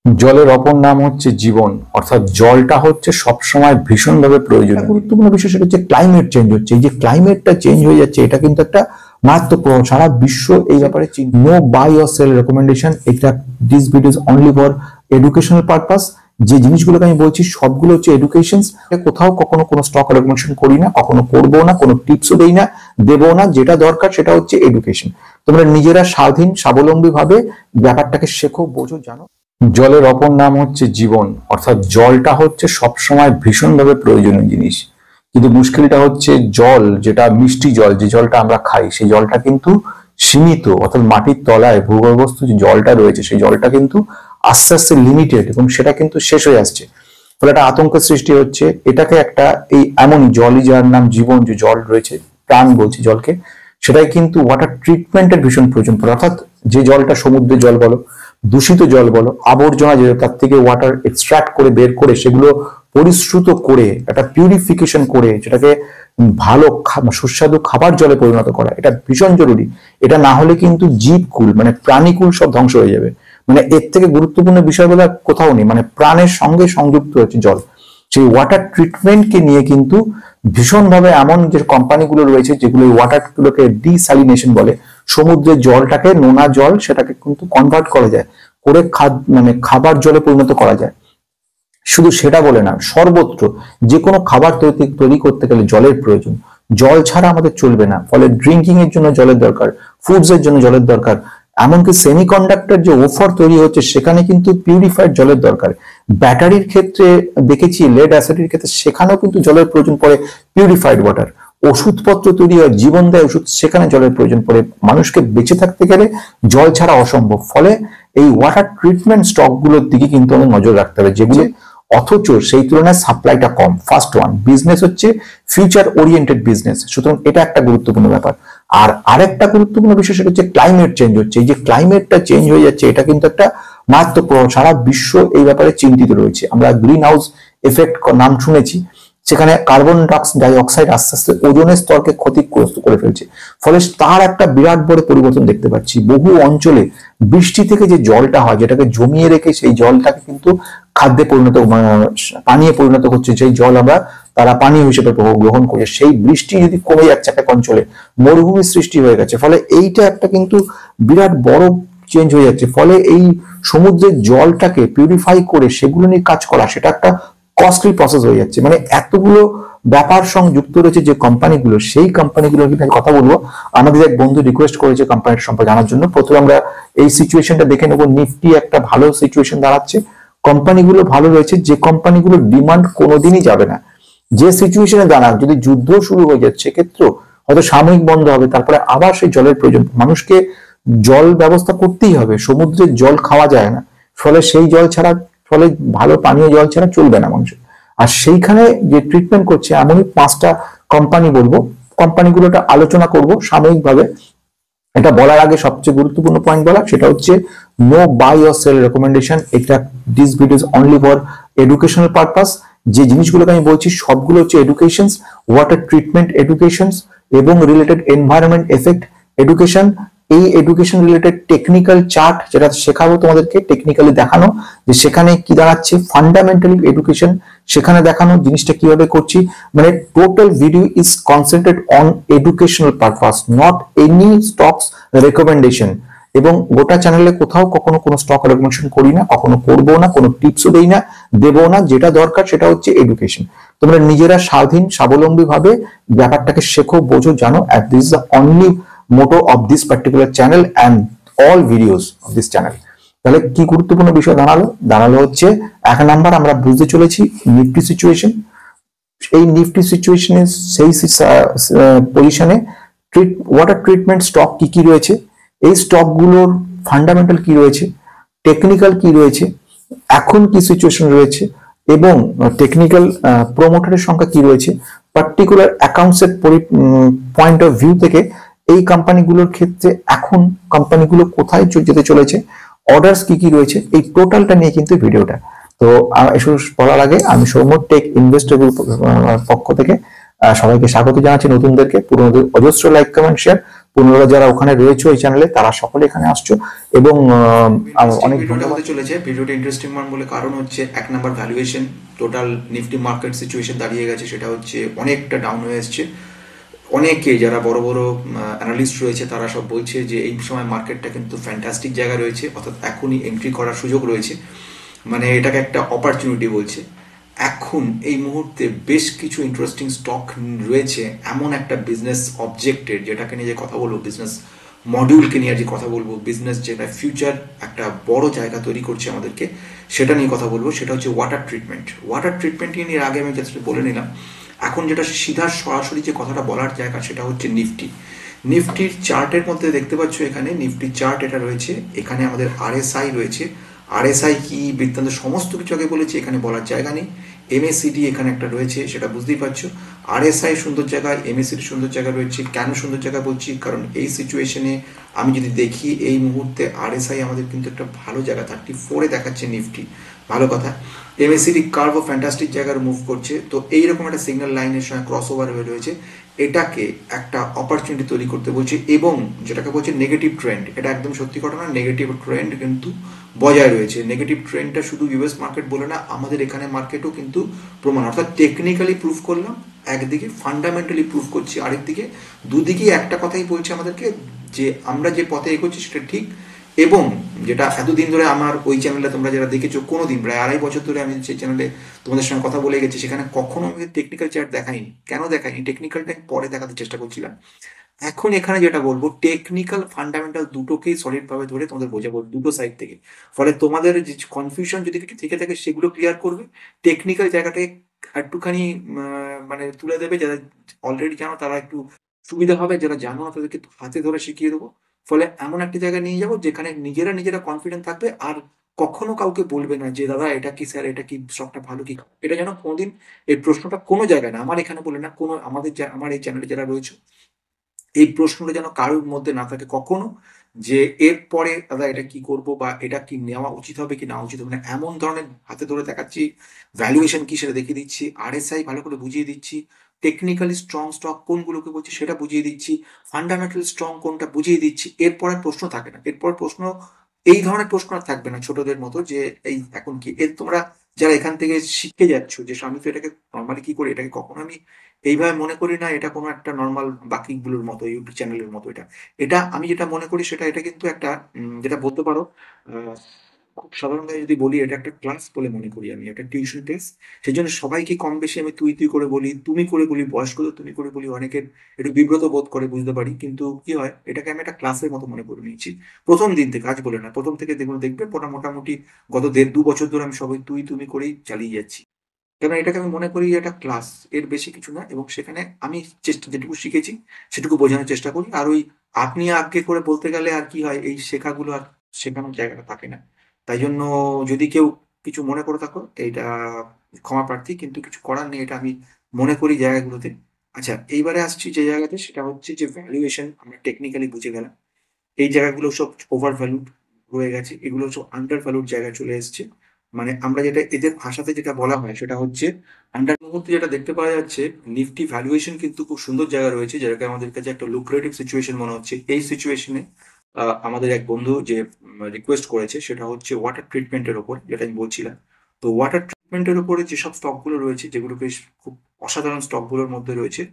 জলের অপর নাম হচ্ছে জীবন, অর্থাৎ জলটা হচ্ছে সবসময় ভীষণভাবে প্রয়োজন। গুরুত্বপূর্ণ বিষয় সেটা হচ্ছে ক্লাইমেট চেঞ্জ হচ্ছে। এই যে ক্লাইমেটটা চেঞ্জ হয়ে যাচ্ছে, এটা কিন্তু একটা মারাত্মক প্রভাব। সারা বিশ্ব এই ব্যাপারে no buy or sell recommendation. এটা this video is only for educational purpose. যে জিনিসগুলোকে আমি বলছি সবগুলো হচ্ছে এডুকেশন। কোথাও কখনো কোনো স্টক রেকমেন্ডেশন করি না, কখনো করবো না, কোনো টিপসও দেই না, দেবো না। যেটা দরকার সেটা হচ্ছে এডুকেশন। তোমরা নিজেরা স্বাধীন স্বাবলম্বী ভাবে ব্যাপারটাকে শেখো, বোঝো, জানো। জলের অপর নাম হচ্ছে জীবন, অর্থাৎ জলটা হচ্ছে সবসময় ভীষণভাবে প্রয়োজনীয় জিনিস। কিন্তু মুশকিলটা হচ্ছে জল, যেটা মিষ্টি জল, যে জলটা আমরা খাই, সেই জলটা কিন্তু সীমিত। অর্থাৎ মাটির তলায় ভূগর্ভস্থ যে জলটা রয়েছে, সেই জলটা কিন্তু আস্তে আস্তে লিমিটেড, এবং সেটা কিন্তু শেষ হয়ে আসছে। ফলে একটা আতঙ্কের সৃষ্টি হচ্ছে। এটাকে একটা এই এমনই জলই যার নাম জীবন, যে জল রয়েছে, প্রাণ বলছে জলকে, সেটাই কিন্তু ওয়াটার ট্রিটমেন্টের ভীষণ প্রয়োজন পড়ে। অর্থাৎ যে জলটা সমুদ্রের জল বলো, দূষিত জল বলো, আবর্জনা যে তার থেকে ওয়াটার এক্সট্রাক্ট করে বের করে সেগুলো পরিশ্রুত করে একটা পিউরিফিকেশন করে যেটাকে ভালো সুস্বাদু খাবার জলে পরিণত করা, এটা ভীষণ জরুরি। এটা না হলে কিন্তু জীবকুল মানে প্রাণীকুল সব ধ্বংস হয়ে যাবে। মানে এর থেকে গুরুত্বপূর্ণ বিষয় বলে কোথাও নেই। মানে প্রাণের সঙ্গে সংযুক্ত হচ্ছে জল। সেই ওয়াটার ট্রিটমেন্টকে নিয়ে কিন্তু ভীষণভাবে এমন যে কোম্পানিগুলো রয়েছে যেগুলো ওয়াটার গুলোকে ডিস্যালিনেশন বলে, সমুদ্রের জলটাকে নোনা জল সেটাকে কিন্তু কনভার্ট করা যায় করে মানে খাবার জলে পরিণত করা যায়। শুধু সেটা বলে না, সর্বত্র যে কোনো খাবার তৈরি করতে গেলে জলের প্রয়োজন। জল ছাড়া আমাদের চলবে না। ফলে ড্রিঙ্কিং এর জন্য জলের দরকার, ফুডস এর জন্য জলের দরকার, এমনকি সেমিকন্ডাক্টর যে ওফার তৈরি হচ্ছে সেখানে কিন্তু পিউরিফাইড জলের দরকার। ব্যাটারির ক্ষেত্রে দেখেছি, লেড অ্যাসিডের ক্ষেত্রে সেখানেও কিন্তু জলের প্রয়োজন পড়ে পিউরিফাইড ওয়াটার। ওষুধপত্র তৈরি হয়, জীবন দেয় ওষুধ, সেখানে জলের প্রয়োজন পড়ে। মানুষকে বেঁচে থাকতে গেলে জল ছাড়া অসম্ভব। ফলে এই ওয়াটার ট্রিটমেন্ট স্টক গুলোর দিকে কিন্তু আমাদের নজর রাখতে হবে, যেগুলো অথচ সেই তুলনায় সাপ্লাইটা কম। ফার্স্ট ওয়ান, বিজনেস হচ্ছে ফিউচার ওরিয়েন্টেড বিজনেস, সুতরাং এটা একটা গুরুত্বপূর্ণ ব্যাপার। আর আরেকটা গুরুত্বপূর্ণ বিষয় সেটা হচ্ছে ক্লাইমেট চেঞ্জ হচ্ছে। এই যে ক্লাইমেটটা চেঞ্জ হয়ে যাচ্ছে, এটা কিন্তু একটা মারাত্মক প্রভাব। সারা বিশ্ব এই ব্যাপারে চিন্তিত রয়েছে। আমরা গ্রিন হাউস এফেক্ট নাম শুনেছি। সেখানে কার্বন ডাই অক্সাইড আস্তে আস্তে ওজোনের স্তরকে ক্ষতিগ্রস্ত করে ফেলছে। ফলে তার একটা বিরাট বড় পরিবর্তন দেখতে পাচ্ছি। বহু অঞ্চলে বৃষ্টি থেকে যে জলটা হয়, যেটাকে জমিয়ে রেখে সেই জলটাকে কিন্তু খাদ্যে পরিণত, পানীয় পরিণত হচ্ছে। সেই জল আমরা তারা পানীয় হিসেবে গ্রহণ করে, সেই বৃষ্টি যদি কমে যাচ্ছে এক অঞ্চলে, মরুভূমির সৃষ্টি হয়ে গেছে। ফলে এইটা একটা কিন্তু বিরাট বড় চেঞ্জ হয়ে যাচ্ছে। ফলে এই সমুদ্রের জলটাকে পিউরিফাই করে সেগুলো নিয়ে কাজ করা, সেটা একটা কস্টলি প্রসেস হয়ে যাচ্ছে। মানে এতগুলো ব্যাপার সঙ্গে যুক্ত রয়েছে যে কোম্পানিগুলো, সেই কোম্পানিগুলোর কিন্তু কথা বলবো। আমাদের এক বন্ধু রিকোয়েস্ট করেছে কোম্পানির সম্পর্কে জানার জন্য। প্রথমে আমরা এই সিচুয়েশনটা দেখে নেবো। নিফটি একটা ভালো সিচুয়েশন দাঁড়াচ্ছে, কোম্পানিগুলো ভালো রয়েছে। যে কোম্পানিগুলোর ডিমান্ড কোনোদিনই যাবে না, যে সিচুয়েশনে দাঁড়াক, যদি যুদ্ধ শুরু হয়ে যাচ্ছে সেক্ষেত্রেও হয়তো সাময়িক বন্ধ হবে, তারপরে আবার সেই জলের প্রয়োজন। মানুষকে জল ব্যবস্থা করতেই হবে, সমুদ্রের জল খাওয়া যায় না। ফলে সেই জল ছাড়া, ফলে ভালো পানীয় জল ছাড়া চলবে না মানুষের। আর সেইখানে যে ট্রিটমেন্ট করছে এমনই 5টা কোম্পানি বলবো, কোম্পানিগুলোটা আলোচনা করব সাময়িকভাবে। এটা বলার আগে সবচেয়ে গুরুত্বপূর্ণ পয়েন্ট বলা, সেটা হচ্ছে no buy or sell recommendation. এটা this video is only for educational purpose. যে জিনিসগুলোকে আমি বলছি সবগুলো হচ্ছে এডুকেশন, ওয়াটার ট্রিটমেন্ট এডুকেশন এবং রিলেটেড এনভায়রনমেন্ট এফেক্ট এডুকেশন। এই এডুকেশন রিলেটেড টেকনিক্যাল চার্ট যেটা শেখাবো তোমাদেরকে, টেকনিক্যালি দেখানো যে সেখানে কি দাঁড়াচ্ছে, ফান্ডামেন্টালি এডুকেশন সেখানে দেখানো জিনিসটা কিভাবে করছি। মানে total video is concentrated on educational purpose, not any stocks recommendation. এবং গোটা চ্যানেলে কোথাও কখনো কোনো স্টক রেকমেন্ডেশন করি না, কখনো করবো না, কোনো টিপসও দেই না, দেবো না। যেটা দরকার সেটা হচ্ছে এডুকেশন। তোমরা নিজেরা স্বাধীন স্বাবলম্বী ভাবে ব্যাপারটাকে শেখো, বোঝো, জানো। and this is the only motto of this particular channel and all videos of this channel. তাহলে কি গুরুত্বপূর্ণ বিষয় দাঁড়ালো হচ্ছে, 1 নাম্বার আমরা বুঝতে চলেছি নিফটি সিচুয়েশন। এই নিফটি সিচুয়েশনে সেই পজিশনে ওয়াটার ট্রিটমেন্ট স্টক কি কি রয়েছে, এই স্টক গুলোর ফান্ডামেন্টাল কি রয়েছে, টেকনিক্যাল কি রয়েছে, এখন কি সিচুয়েশন রয়েছে, এবং টেকনিক্যাল প্রমোটারের সংখ্যা কি রয়েছে, পার্টিকুলার অ্যাকাউন্টসের পয়েন্ট অফ ভিউ থেকে এই কোম্পানিগুলোর ক্ষেত্রে এখন কোম্পানিগুলো কোথায় যেতে চলেছে, অর্ডারস কি কি রয়েছে, এই টোটালটা নিয়ে কিন্তু ভিডিওটা। তো এসব বলার আগে আমি সৌম্য টেক ইনভেস্টর পক্ষ থেকে সবাইকে স্বাগত জানাচ্ছি, নতুনদেরকে, পুরোনোদের অজস্র লাইক কমেন্ট শেয়ার। পুনরায় যারা ওখানে রয়েছে ওই চ্যানেলে তারা সকলে এখানে আসছো এবং অনেক ভিডিওটা হতে চলেছে। ভিডিওটা ইন্টারেস্টিং মান বলে কারণ হচ্ছে, এক number valuation, total Nifty market situation দাঁড়িয়ে গেছে সেটা হচ্ছে অনেকটা ডাউন হয়ে এসছে। অনেকে যারা বড় বড় অ্যানালিস্ট রয়েছে তারা সব বলছে যে এই সময় মার্কেটটা কিন্তু ফ্যান্টাস্টিক জায়গা রয়েছে, অর্থাৎ এখনই এন্ট্রি করার সুযোগ রয়েছে, মানে এটাকে একটা অপরচুনিটি বলছে। এখন এই মুহূর্তে বেশ কিছু ইন্টারেস্টিং স্টক রয়েছে এমন একটা বিজনেস অবজেক্টের, যেটাকে নিয়ে যে কথা বলবো, বিজনেস মডিউলকে নিয়ে যে কথা বলবো, বিজনেস যেটা ফিউচার একটা বড় জায়গা তৈরি করছে আমাদেরকে, সেটা নিয়ে কথা বলবো। সেটা হচ্ছে ওয়াটার ট্রিটমেন্ট। ওয়াটার ট্রিটমেন্ট নিয়ে আগে আমি জাস্ট বলে নিলাম। এখন যেটা সিধা সরাসরি যে কথাটা বলার জায়গা সেটা হচ্ছে নিফটি। নিফটির চার্টের মধ্যে দেখতে পাচ্ছ এখানে নিফটির চার্ট এটা রয়েছে, এখানে আমাদের আরএসআই রয়েছে। আরএসআই কি বৃত্তান্ত সমস্ত কিছু আগে বলেছি, এখানে বলার জায়গা নেই। এমএসিডি এখানে একটা রয়েছে, সেটা বুঝতেই পারছো। আরএসআই সুন্দর জায়গায়, এমএসিডি সুন্দর জায়গা রয়েছে। কেন সুন্দর জায়গা বলছি, কারণ এই সিচুয়েশনে আমি যদি দেখি এই মুহূর্তে আরএসআই আমাদের কিন্তু একটা ভালো জায়গা, 34-এ দেখাচ্ছে নিফটি, ভালো কথা। এমএসিডি কার্ভও ফ্যান্টাস্টিক জায়গার মুভ করছে। তো এইরকম একটা সিগন্যাল লাইনের সঙ্গে ক্রস ওভার হয়ে রয়েছে, এটাকে একটা অপরচুনিটি তৈরি করতে বলছে। এবং যেটাকে বলছে নেগেটিভ ট্রেন্ড, এটা একদম সত্যি ঘটনা, নেগেটিভ ট্রেন্ড কিন্তু বজায় রয়েছে। নেগেটিভ ট্রেন্ডটা শুধু ইউএস মার্কেট বলে না, আমাদের এখানে মার্কেটও কিন্তু প্রমাণ, অর্থাৎ টেকনিক্যালি প্রুফ করলাম একদিকে, ফান্ডামেন্টালি প্রুফ করছি আরেকদিকে। দুদিকেই একটা কথাই বলছে আমাদেরকে যে আমরা যে পথে এগোচ্ছি সেটা ঠিক। এবং যেটা এতদিন ধরে আমার ওই চ্যানেলে তোমরা যারা দেখেছো, কোনোদিন প্রায় 2.5 বছর ধরে আমি সেই চ্যানেলে তোমাদের সঙ্গে কথা বলে গেছি, সেখানে কখনো আমি টেকনিক্যাল চার্ট দেখাইনি। কেন দেখাইনি? টেকনিক্যালটা পরে দেখাতে চেষ্টা করছিলাম। এখন এখানে যেটা বলবো, টেকনিক্যাল ফান্ডামেন্টাল দুটোকেই সলিড ভাবে ধরে তোমাদের বোঝাবো দুটো সাইড থেকে। ফলে তোমাদের যে কনফিউশন যদি কিছু থেকে থাকে সেগুলো ক্লিয়ার করবে, টেকনিক্যাল জায়গাটাকে একটুখানি মানে তুলে দেবে। যারা অলরেডি জানো তারা একটু সুবিধা হবে, যারা জানো না তাদেরকে হাতে ধরে শিখিয়ে দেবো। ফলে এমন একটা জায়গায় নিয়ে যাবো যেখানে নিজেরা নিজেরা কনফিডেন্ট থাকবে, আর কখনো কাউকে বলবে না যে দাদা এটা কি স্যার, এটা কি স্টকটা ভালো কি খারাপ। এটা যেন কোনোদিন এই প্রশ্নটা কোনো জায়গায় না, আমার এখানে বলে না, কোনো আমাদের আমার এই চ্যানেলে যারা রয়েছে, এই প্রশ্নটা যেন কারোর মধ্যে না থাকে কখনো, যে এরপরে দাদা এটা কি করব, বা এটা কি নেওয়া উচিত হবে কি না উচিত হবে না। এমন ধরনের হাতে ধরে দেখাচ্ছি, ভ্যালুয়েশন কি সেটা দেখিয়ে দিচ্ছি, আরএসআই ভালো করে বুঝিয়ে দিচ্ছি, টেকনিক্যালি স্ট্রং স্টক কোনগুলোকে বলছি সেটা বুঝিয়ে দিচ্ছি, ফান্ডামেন্টাল স্ট্রং কোনটা বুঝিয়ে দিচ্ছি। এরপর আর প্রশ্ন থাকে না, এরপর প্রশ্ন এই ধরনের প্রশ্ন আর থাকবে না ছোটদের মতো, যে এই এখন কি এর, তোমরা যারা এখান থেকে শিখে যাচ্ছ যে আমি তো এটাকে নর্মালি কি করি, এটাকে কখনো আমি এইভাবে মনে করি না এটা কোনো একটা নর্মাল বাকিগুলোর মতো, ইউটিউব চ্যানেলের মতো। এটা এটা আমি যেটা মনে করি সেটা, এটা কিন্তু একটা যেটা বলতে পারো, আহ, খুব সাধারণভাবে যদি বলি, এটা একটা ক্লাস বলে মনে করি আমি, একটা টিউশন টেস্ট। সেই জন্য সবাইকে কম বেশি আমি তুই তুই করে বলি, তুমি করে বলি, বয়স্কদের তুমি করে বলি, অনেকের একটু বিব্রত বোধ করে, বুঝতে পারি। কিন্তু কি হয়, এটাকে আমি একটা ক্লাসের মতো মনে করে নিয়েছি প্রথম দিন থেকে, আজ বলে না, প্রথম থেকে দেখুন, দেখবে মোটামুটি গত 1.5-2 বছর ধরে আমি সবাই তুই তুমি করেই চালিয়ে যাচ্ছি। কেন এটাকে আমি মনে করি এটা ক্লাস, এর বেশি কিছু না। এবং সেখানে আমি চেষ্টা যেটুকু শিখেছি সেটুকু বোঝানোর চেষ্টা করি। আর ওই আপনি আগে করে বলতে গেলে আর কি হয়, এই শেখাগুলো আর শেখানোর জায়গাটা থাকে না। তাই জন্য যদি কেউ কিছু মনে করে থাকো, এইটা ক্ষমা প্রার্থী, কিন্তু কিছু করার নেই, এটা আমি মনে করি জায়গাগুলোতে। আচ্ছা, এইবারে আসছি যে জায়গাতে, সেটা হচ্ছে যে ভ্যালুয়েশন আমরা টেকনিক্যালি বুঝে গেলাম, এই জায়গাগুলো সব ওভার ভ্যালুড হয়ে গেছে, এগুলো সব আন্ডার ভ্যালুড জায়গায় চলে এসেছে। মানে আমরা যেটা এদের ভাষাতে যেটা বলা হয় সেটা হচ্ছে আন্ডার। মুহূর্তে যেটা দেখতে পাওয়া যাচ্ছে, নিফটি ভ্যালুয়েশন কিন্তু খুব সুন্দর জায়গা রয়েছে, যেটাকে আমাদের কাছে একটা লুক্রেটিভ সিচুয়েশন মনে হচ্ছে। এই সিচুয়েশনে আমাদের এক বন্ধু যে রিকোয়েস্ট করেছে সেটা হচ্ছে ওয়াটার ট্রিটমেন্টের ওপর, যেটা আমি বলছিলাম। তো ওয়াটার ট্রিটমেন্টের উপরে যেসব স্টকগুলো রয়েছে, যেগুলো বেশ খুব অসাধারণ স্টকগুলোর মধ্যে রয়েছে,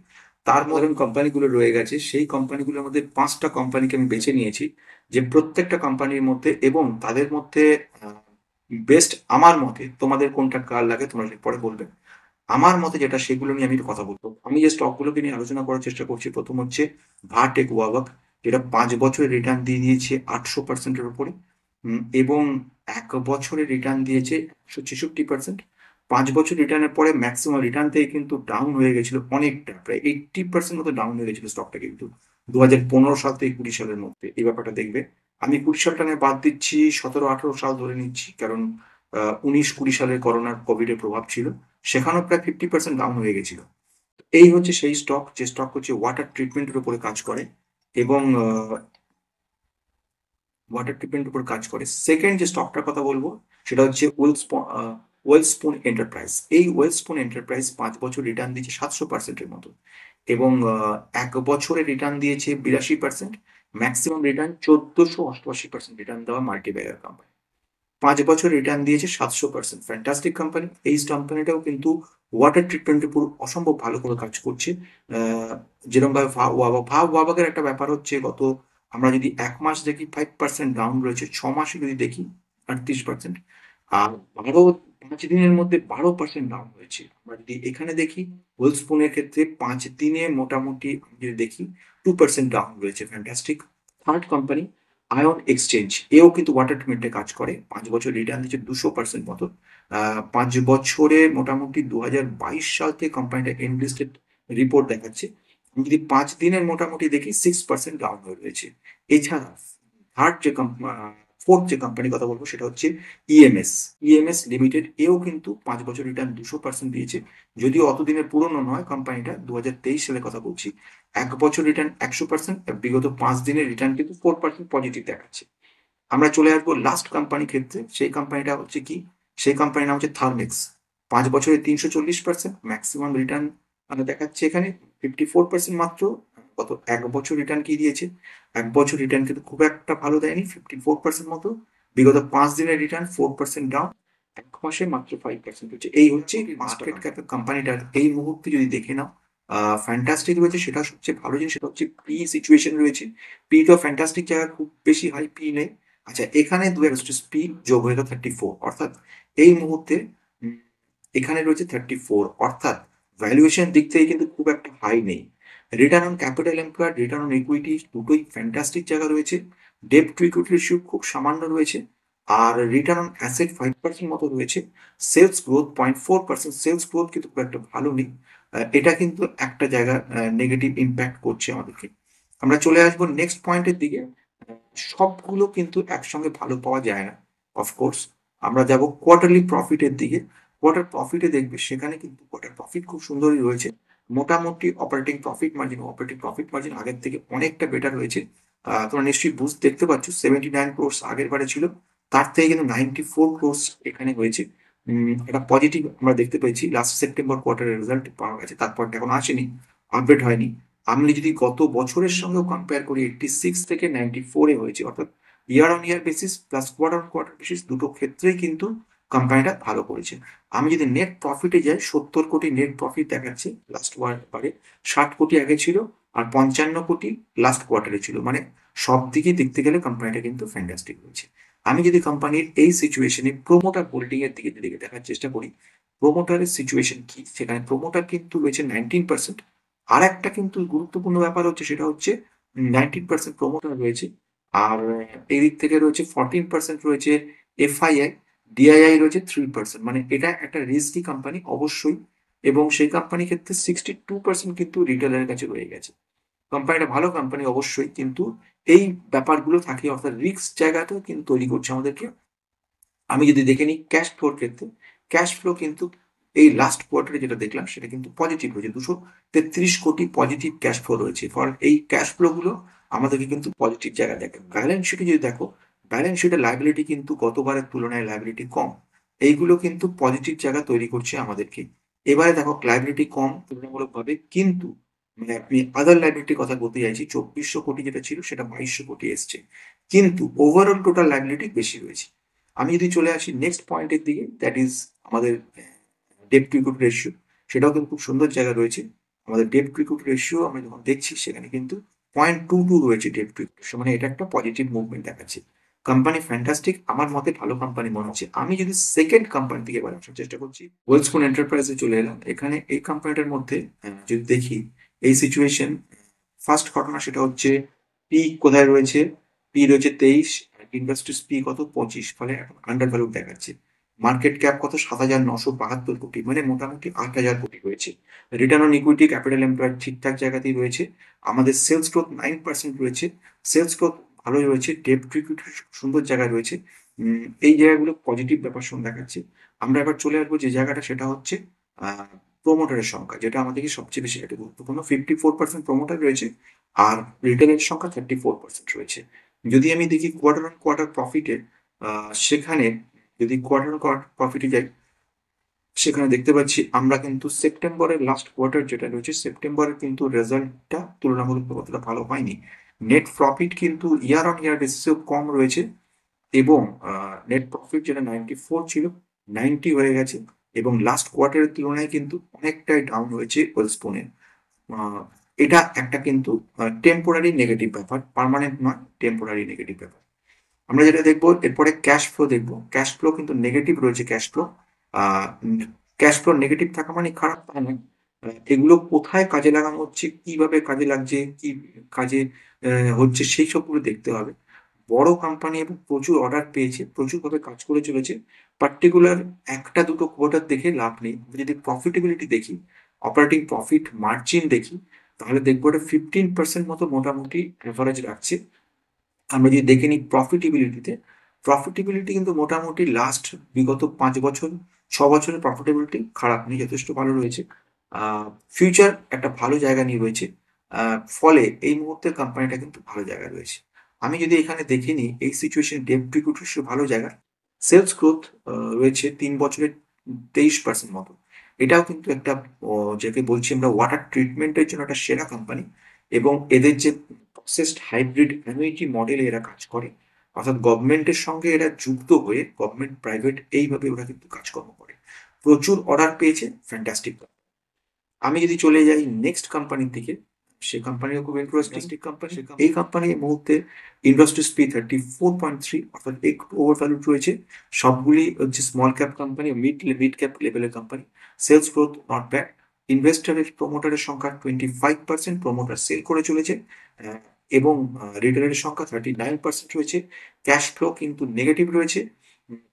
তার মধ্যে কোম্পানিগুলো রয়ে গেছে। সেই কোম্পানিগুলোর মধ্যে 5টা কোম্পানিকে আমি বেছে নিয়েছি, যে প্রত্যেকটা কোম্পানির মধ্যে এবং তাদের মধ্যে বেস্ট আমার মতে, তোমাদের কোনটা কার লাগে তোমরা পরে বলবে, আমার মতে যেটা, সেগুলো নিয়ে আমি একটু কথা বলবো। আমি যে স্টকগুলোকে নিয়ে আলোচনা করার চেষ্টা করছি, প্রথম হচ্ছে ভাটেক ওয়াবাক, যেটা 5 বছরের রিটার্ন দিয়ে দিয়েছে 800%-এর উপরে, এবং 1 বছরের রিটার্ন দিয়েছে 166%। 5 বছর রিটার্নের পরে ম্যাক্সিমাম রিটার্ন থেকে কিন্তু ডাউন হয়ে গেছিল অনেকটা, প্রায় 80% মতো ডাউন হয়ে গেছিল স্টকটা, কিন্তু 2015 সাল থেকে 20 সালের মধ্যে এই ব্যাপারটা দেখবে। আমি 20 সালটা নিয়ে বাদ দিচ্ছি, 17-18 সাল ধরে নিচ্ছি, কারণ 19-20 সালের করোনার কোভিডের প্রভাব ছিল, সেখানেও প্রায় 50% ডাউন হয়ে গেছিল। এই হচ্ছে সেই স্টক, যে স্টক হচ্ছে ওয়াটার ট্রিটমেন্টের উপরে কাজ করে, এবং ওয়াটার ট্রিটমেন্টের উপর কাজ করে। সেকেন্ড যে স্টকটার কথা বলবো সেটা হচ্ছে ওয়েলস্পুন এন্টারপ্রাইজ। এই ওয়েলস্পুন এন্টারপ্রাইজ 5 বছর রিটার্ন দিয়েছে 700%-এর মতো, এবং 1 বছরে রিটার্ন দিয়েছে 82%, ম্যাক্সিমাম রিটার্ন 1488% রিটার্ন দেওয়া মাল্টিব্যাগার কোম্পানি। 5 বছর রিটার্ন দিয়েছে 700%, ফ্যান্টাস্টিক কোম্পানি। এই কোম্পানিটাও কিন্তু ওয়াটার ট্রিটমেন্টের উপর অসম্ভব ভালো করে কাজ করছে। যেরকম ভাবে ভাব ওয়াবাকের একটা ব্যাপার হচ্ছে, আমরা যদি 1 মাস দেখি 5% ডাউন রয়েছে, 6 মাসে যদি দেখি 38%, আর 5 দিনের মধ্যে 12% ডাউন হয়েছে। আমরা যদি এখানে দেখি ওয়েলস্পুনের ক্ষেত্রে 5 দিনে মোটামুটি আমি যদি দেখি 2% ডাউন রয়েছে, fantastic. Third company ion exchange, এও কিন্তু ওয়াটার ট্রিটমেন্টে কাজ করে, 5 বছর রিটার্ন দিচ্ছে 200% মতো। 5 বছরে মোটামুটি 2022 সাল থেকে কোম্পানিটা এনলিস্টেড রিপোর্ট দেখাচ্ছে। আমি যদি 5 দিনের মোটামুটি দেখি 6% ডাউন হয়ে রয়েছে। এছাড়া ফোর্থ যে কোম্পানির কথা বলবো সেটা হচ্ছে ইএমএস লিমিটেড, এও কিন্তু 5 বছর রিটার্ন 200% দিয়েছে। যদিও অতদিনের পুরনো নয় কোম্পানিটা, 2023 সালের কথা বলছি। 1 বছর রিটার্ন 100%, বিগত 5 দিনের রিটার্ন কিন্তু 4% পজিটিভ দেখাচ্ছে। আমরা চলে আসবো লাস্ট কোম্পানির ক্ষেত্রে। সেই কোম্পানিটা হচ্ছে কি, সেই কোম্পানির নাম হচ্ছে থার্মেক্স। 5 বছরে 340%, ম্যাক্সিমাম রিটার্ন দেখাচ্ছে এখানে 54% মাত্র। গত 1 বছর রিটার্ন কি দিয়েছে, 1 বছর রিটার্ন কিন্তু খুব একটা ভালো দেয়নি, 54% মতো। বিগত 5 দিনের রিটার্ন 4% ডাউন, 1 মাসে মাত্র 5% হচ্ছে। এই হচ্ছে মার্কেট ক্যাপ কোম্পানিটার এই মুহূর্তে যদি দেখে নাও। ফ্যান্টাস্টিক রয়েছে, সেটা সবচেয়ে ভালো জিনিস, সেটা হচ্ছে পি সিচুয়েশন রয়েছে। পি তো ফ্যান্টাস্টিক জায়গা, খুব বেশি হাই পি নেই। আচ্ছা, এখানে স্পিড যোগ হয়ে গেল 34, অর্থাৎ এই মুহূর্তে উম, এখানে রয়েছে 34, অর্থাৎ ভ্যালুয়েশন দিক থেকে কিন্তু খুব একটা হাই নেই। Return on capital employed, return on equity দুটোই ফ্যান্টাস্টিক জায়গা রয়েছে। ডেট টু ইকুইটি রেশিও খুব সামান্য রয়েছে। আর রিটার্ন অন অ্যাসেট 5% মতো রয়েছে। সেলস গ্রোথ 0.4%, সেলস গ্রোথ কিন্তু খুব একটা ভালো নেই। এটা কিন্তু একটা জায়গা নেগেটিভ ইম্প্যাক্ট করছে আমাদেরকে। আমরা চলে আসবো নেক্সট পয়েন্টের দিকে। সবগুলো কিন্তু একসঙ্গে ভালো পাওয়া যায় না, অফকোর্স। আমরা যাব কোয়ার্টারলি প্রফিটের দিকে। কোয়ার্টার প্রফিটে দেখবে সেখানে কিন্তু কোয়ার্টার প্রফিট খুব সুন্দরই রয়েছে। মোটামুটি অপারেটিং প্রফিট মার্জিন আগের থেকে অনেকটা বেটার হয়েছে। তোমরা নিশ্চয়ই দেখতে পাচ্ছ 79 ক্রোর্স আগের বারে ছিল, তার থেকে কিন্তু 94 ক্রোর্স এখানে হয়েছে। একটা পজিটিভ আমরা দেখতে পেয়েছি। লাস্ট সেপ্টেম্বর কোয়ার্টারের রেজাল্ট পাওয়া গেছে, তারপর এখন আসেনি, আপডেট হয়নি। আমি যদি গত বছরের সঙ্গেও কম্পেয়ার করি, 86 থেকে 94-এ হয়েছে, অর্থাৎ year on year basis plus quarter on quarter basis দুটো ক্ষেত্রেই কিন্তু কোম্পানিটা ভালো করেছে। আমি যদি নেট প্রফিটে যাই, 70 কোটি নেট প্রফিট দেখাচ্ছে লাস্ট বারে। 60 কোটি আগে ছিল, আর 55 কোটি লাস্ট কোয়ার্টারে ছিল। মানে সব দিকে দেখতে গেলে কোম্পানিটা কিন্তু ফ্যান্টাস্টিক হয়েছে। আমি যদি কোম্পানির এই সিচুয়েশনে প্রোমোটার হোল্ডিং এর দিকে দেখার চেষ্টা করি, প্রোমোটারের সিচুয়েশন কি, সেখানে প্রোমোটার কিন্তু রয়েছে 19%। আর একটা কিন্তু গুরুত্বপূর্ণ ব্যাপার হচ্ছে, সেটা হচ্ছে 19% প্রোমোটার রয়েছে। আর এই দিক থেকে রয়েছে 14% রয়েছে এফআইআই, ডিআইআই রয়েছে 3%। মানে এটা একটা রিস্কি কোম্পানি অবশ্যই, এবং সেই কোম্পানির ক্ষেত্রে 62% কিন্তু রিটেলারের কাছে রয়ে গেছে। কোম্পানিটা ভালো কোম্পানি অবশ্যই, কিন্তু এই ব্যাপারগুলো থাকে, অর্থাৎ রিস্ক জায়গাটাও কিন্তু তৈরি করছে আমাদেরকে। আমি যদি দেখে নিই ক্যাশ ফ্লোর ক্ষেত্রে, ক্যাশ ফ্লো কিন্তু এই লাস্ট কোয়ার্টারে যেটা দেখলাম সেটা কিন্তু পজিটিভ হয়েছে, 233 কোটি পজিটিভ ক্যাশ ফ্লো রয়েছে। ফর এই ক্যাশ ফ্লো গুলো আমাদেরকে কিন্তু পজিটিভ জায়গা দেখে। ব্যালেন্স শিটে যদি দেখো, ব্যালেন্স শিটে লাইবিলিটি কিন্তু গতবারের তুলনায় লাইবিলিটি কম, এইগুলো কিন্তু পজিটিভ জায়গা তৈরি করছে আমাদেরকে। এবারে দেখো লাইবিলিটি কম তুলনামূলকভাবে, কিন্তু মানে আমি আদার লাইবিলিটির কথা বলতে চাইছি, 2400 কোটি যেটা ছিল সেটা 2200 কোটি এসছে, কিন্তু ওভারঅল টোটাল লাইবিলিটি বেশি রয়েছে। আমি যদি চলে আসি নেক্সট পয়েন্টের দিকে, দ্যাট ইজ আমাদের ডেট টু ইকুইটি রেশিও, সেটাও কিন্তু খুব সুন্দর জায়গা রয়েছে। আমাদের ডেট টু ইকুইটি রেশিও আমরা যখন দেখছি সেখানে কিন্তু 0.22 রয়েছে ডেট টু ইকুইটি রেশিও, মানে এটা একটা পজিটিভ মুভমেন্ট দেখাচ্ছে। কোম্পানি ফ্যান্টাস্টিক, আমার মতে ভালো কোম্পানি মনে হচ্ছে। আমি যদি সেকেন্ড কোম্পানি থেকে এবার আসার চেষ্টা করছি, ওয়েলস্পুন এন্টারপ্রাইজে চলে এলাম। এখানে এই কোম্পানিটার মধ্যে যদি দেখি এই সিচুয়েশন, ফার্স্ট ঘটনা সেটা হচ্ছে পি কোথায় রয়েছে, পি রয়েছে 23, ইন্ডাস্ট্রিজ পি কত 25, ফলে এখন আন্ডার ভ্যালু দেখাচ্ছে। মার্কেট ক্যাপ কত 7,972 কোটি, মানে মোটামুটি 8,000 কোটি রয়েছে। Return on equity capital employed ঠিকঠাক জায়গাতেই রয়েছে। আমাদের সেলস গ্রোথ 9% রয়েছে, সেলস গ্রোথ ভালোই রয়েছে। ডেট টু ইকুইটি সুন্দর জায়গায় রয়েছে। এই জায়গাগুলো পজিটিভ ব্যাপার শুনে দেখাচ্ছে। আমরা এবার চলে আসবো যে জায়গাটা, সেটা হচ্ছে প্রোমোটারের সংখ্যা, যেটা আমাদেরকে সবচেয়ে বেশি একটা গুরুত্বপূর্ণ। 54% প্রোমোটার রয়েছে, আর রিটেলের সংখ্যা 34% রয়েছে। যদি আমি দেখি কোয়ার্টার অন কোয়ার্টার প্রফিটে, সেখানে যদি কোয়ার্টার অন কোয়ার্টার প্রফিটে যাই, সেখানে দেখতে পাচ্ছি আমরা কিন্তু সেপ্টেম্বরের লাস্ট কোয়ার্টার যেটা রয়েছে, সেপ্টেম্বরের কিন্তু রেজাল্টটা তুলনামূলক অতটা ভালো হয়নি। নেট প্রফিট কিন্তু ইয়ার অন ইয়ার বেসিসেও কম রয়েছে, এবং নেট প্রফিট যেটা 94 ছিল 90 হয়ে গেছে, এবং লাস্ট কোয়ার্টারের তুলনায় কিন্তু অনেকটাই ডাউন হয়েছে ওয়েলস্পুনের। আহ, এটা একটা কিন্তু টেম্পোরারি নেগেটিভ ব্যাপার, পার্মানেন্ট নয়, টেম্পোরারি নেগেটিভ ব্যাপার। আমরা যেটা দেখবো এরপরে ক্যাশ ফ্লো দেখবো, ক্যাশ ফ্লো কিন্তু নেগেটিভ রয়েছে। Cash flow cash flow negative থাকা মানে খারাপ তা নয়। এগুলো কোথায় কাজে লাগানো হচ্ছে, কিভাবে কাজে লাগছে, কি কাজে হচ্ছে, সেই সবগুলো দেখতে হবে। বড় কোম্পানি এবং প্রচুর অর্ডার পেয়েছে, প্রচুরভাবে কাজ করে চলেছে। পার্টিকুলার একটা দুটো কোয়ার্টার দেখে লাভ নেই। যদি প্রফিটেবিলিটি দেখি, অপারেটিং প্রফিট মার্জিন দেখি, তাহলে দেখবো এটা 15% মতো মোটামুটি অ্যাভারেজ রাখছে। আমরা যদি দেখে নিই প্রফিটেবিলিটিতে, প্রফিটেবিলিটি কিন্তু মোটামুটি লাস্ট বিগত 5 বছর 6 বছরের প্রফিটেবিলিটি খারাপ নেই, যথেষ্ট ভালো রয়েছে। ফিউচার একটা ভালো জায়গা নিয়ে রয়েছে। ফলে এই মুহূর্তে কোম্পানিটা কিন্তু ভালো জায়গায় রয়েছে। আমি যদি এখানে দেখে নিই এই সিচুয়েশন ডেট টু ইকুইটি ভালো জায়গা, সেলস গ্রোথ রয়েছে 3 বছরে 23% মতো। এটাও কিন্তু একটা যাকে বলছি আমরা ওয়াটার ট্রিটমেন্টের জন্য একটা সেরা কোম্পানি। এবং এদের যে প্রসেসড হাইব্রিড অ্যানুইটি মডেলে এরা কাজ করে, অর্থাৎ গভর্নমেন্টের সঙ্গে এরা যুক্ত হয়ে গভর্নমেন্ট প্রাইভেট এইভাবে ওরা কিন্তু কাজকর্ম করে। প্রচুর অর্ডার পেয়েছে, ফ্যান্টাস্টিক। আমি যদি চলে যাই নেক্সট কোম্পানির দিকে, সেই কোম্পানিও খুব ইন্টারেস্টিং কোম্পানি। এই কোম্পানি এই মুহূর্তে ইন্ডাস্ট্রিজ P34.3, অর্থাৎ একটু ওভার ভ্যালুড রয়েছে। সবগুলি হচ্ছে small cap company, mid cap লেভেলের company. Sales growth not bad. ইনভেস্টারের প্রমোটারের সংখ্যা 25%, প্রমোটার সেল করে চলেছে। আহ, এবং রিটেলের সংখ্যা 39% রয়েছে। ক্যাশ ফ্লো কিন্তু নেগেটিভ রয়েছে।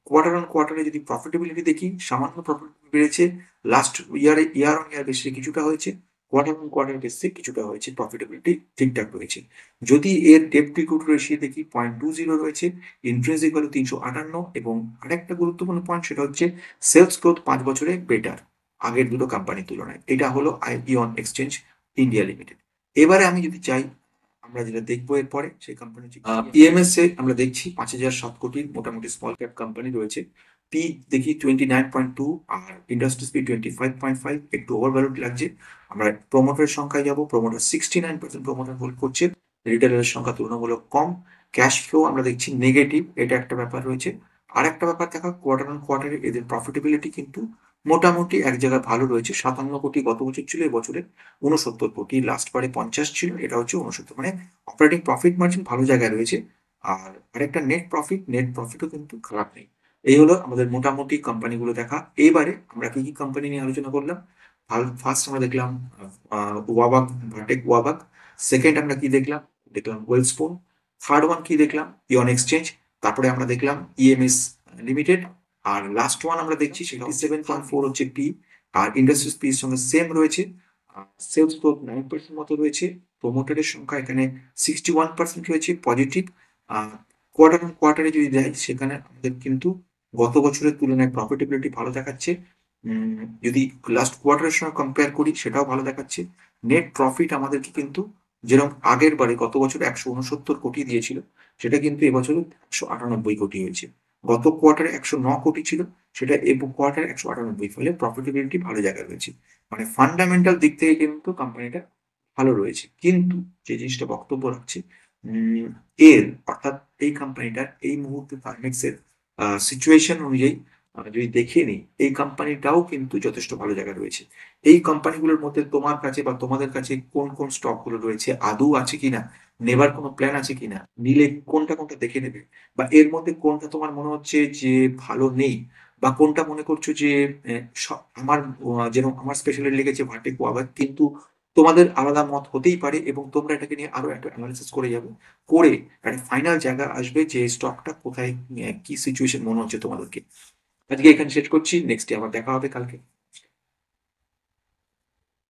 কোয়ার্টার অন কোয়ার্টারে যদি প্রফিটেবিলিটি দেখি, সামান্য প্রফিট বেড়েছে। লাস্ট ইয়ার অন ইয়ার বেসিসে কিছুটা হয়েছে, কোয়ার্টার অন কোয়ার্টার বেসিসে কিছুটা হয়েছে, প্রফিটেবিলিটি ঠিকঠাক রয়েছে। যদি এর ডেট টু ইকুইটি রেশিও দেখি 0.20 রয়েছে, ইন্ট্রিনসিক ভ্যালু 358, এবং আরেকটা গুরুত্বপূর্ণ পয়েন্ট সেটা হচ্ছে সেলস গ্রোথ 5 বছরে বেটার আগের দুটো কোম্পানির তুলনায়। এটা হলো ইয়ন এক্সচেঞ্জ ইন্ডিয়া লিমিটেড। এবারে আমি যদি চাই, আমরা যেটা দেখবো এরপরে সেই কোম্পানি ইএমএস এ আমরা দেখছি 5,007 কোটির মোটামুটি স্মল ক্যাপ কোম্পানি রয়েছে। পি দেখি 29.2, আর ইন্ডাস্ট্রিজ পি 25.5, একটু ওভার ভ্যালুড লাগছে। আমরা প্রমোটারের সংখ্যায় যাব, প্রমোটার 69% প্রমোটার হোল্ড করছে, রিটেলারের সংখ্যা তুলনামূলক কম। ক্যাশ ফ্লো আমরা দেখছি নেগেটিভ, এটা একটা ব্যাপার রয়েছে। আর একটা ব্যাপার দেখা, কোয়ার্টার অন কোয়ার্টারে এদের প্রফিটেবিলিটি কিন্তু মোটামুটি এক জায়গায় ভালো রয়েছে। 57 কোটি গত বছর ছিল, এবছরে 69 কোটি, লাস্ট বারে 50 ছিল, এটা হচ্ছে 69, মানে অপারেটিং প্রফিট মার্জিন ভালো জায়গায় রয়েছে। আর আরেকটা নেট প্রফিটও কিন্তু খারাপ নেই। এই হলো আমাদের মোটামুটি কোম্পানিগুলো দেখা। এবারে আমরা কি কি কোম্পানি নিয়ে আলোচনা করলাম। ফার্স্ট আমরা দেখলাম ওয়াবাক, ভার্টেক ওয়াবাক। সেকেন্ড আমরা কি দেখলাম, দেখলাম ওয়েলস্পুন। থার্ড ওয়ান কি দেখলাম, ইয়ন এক্সচেঞ্জ। তারপরে আমরা দেখলাম ইএমএস লিমিটেড। আর লাস্ট ওয়ান আমরা দেখছি সেটা 7.4 হচ্ছে পি, আর ইন্ডাস্ট্রিজ পি এর সঙ্গে সেম রয়েছে। সেলস গ্রোথ 9% মতো রয়েছে। প্রমোটারের সংখ্যা এখানে 61% রয়েছে পজিটিভ। কোয়ার্টার অন কোয়ার্টারে যদি যাই, সেখানে আমাদের কিন্তু গত বছরের তুলনায় প্রফিটেবিলিটি ভালো দেখাচ্ছে। যদি লাস্ট কোয়ার্টারের সঙ্গে কম্পেয়ার করি, সেটাও ভালো দেখাচ্ছে। নেট প্রফিট আমাদেরকে কিন্তু যেরকম আগের বারে গত বছর 169 কোটি দিয়েছিল, সেটা কিন্তু এবছরে 198 কোটি হয়েছে। গত কোয়ার্টারে 109 কোটি ছিল, সেটা এই কোয়ার্টারে 198, ফলে প্রফিটেবিলিটি ভালো জায়গায় রয়েছে। মানে ফান্ডামেন্টাল দিক থেকে কিন্তু কোম্পানিটা ভালো রয়েছে। কিন্তু যে জিনিসটা বক্তব্য রাখছে, উম, এর অর্থাৎ এই কোম্পানিটার এই মুহূর্তে ফার্মেক্সের সিচুয়েশন অনুযায়ী যদি দেখে নিই, এই কোম্পানিটাও কিন্তু যথেষ্ট ভালো জায়গায় রয়েছে। এই কোম্পানিগুলোর মধ্যে তোমার কাছে বা তোমাদের কাছে কোন কোন স্টক গুলো রয়েছে, আদৌ আছে কিনা, নেবার কোনো প্ল্যান আছে কিনা, নিলে কোনটা কোনটা দেখে নেবে, বা এর মধ্যে কোনটা তোমার মনে হচ্ছে যে ভালো নেই, বা কোনটা মনে করছো যে আমার যেরকম আমার স্পেশালি লেগেছে ভার্টেক ওয়াবাক, কিন্তু তোমাদের আলাদা মত হতেই পারে, এবং তোমরা এটাকে নিয়ে আরো একটা অ্যানালিসিস করে যাবে, করে একটা ফাইনাল জায়গা আসবে যে স্টকটা কোথায় কি সিচুয়েশন মনে হচ্ছে তোমাদেরকে। আজকে এখানে শেষ করছি, নেক্সট ডে আবার দেখা হবে কালকে।